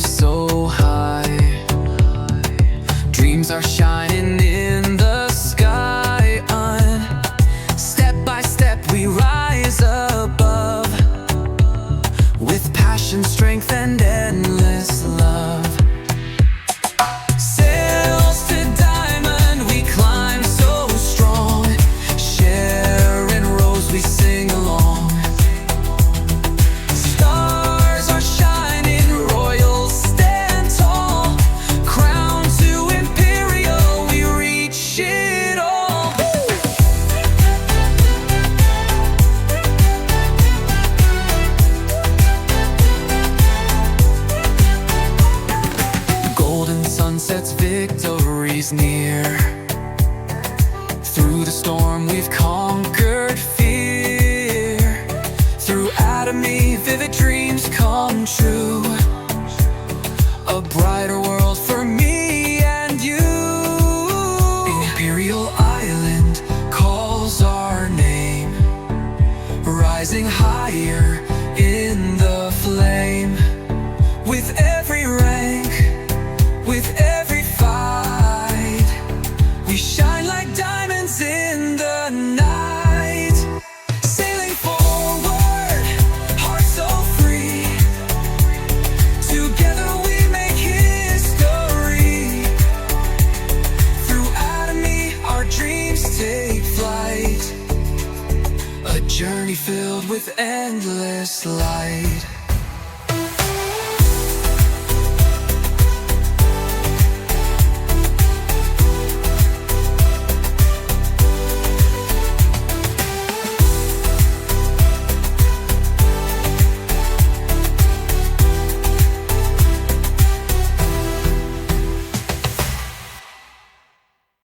waves so high. Dreams are shining in the sky. Step by step we rise above, with passion, strength, and endless love. Sails to diamond we climb so strong. Sharon Rose we sing along. Stars are shining, royals stand tall. Crown to Imperial, we reach it all. Golden sunsets, victory's near. Through the storm we've conquered fear. Through Atomy, vivid dreams come true. A brighter world for me and you. Imperial Island calls our name, rising higher in the flame. With every rank, with every fight, we shine like diamonds in the night. Sailing forward, hearts so free. Together we make history. Through Atomy, our dreams take flight. A journey filled with endless light.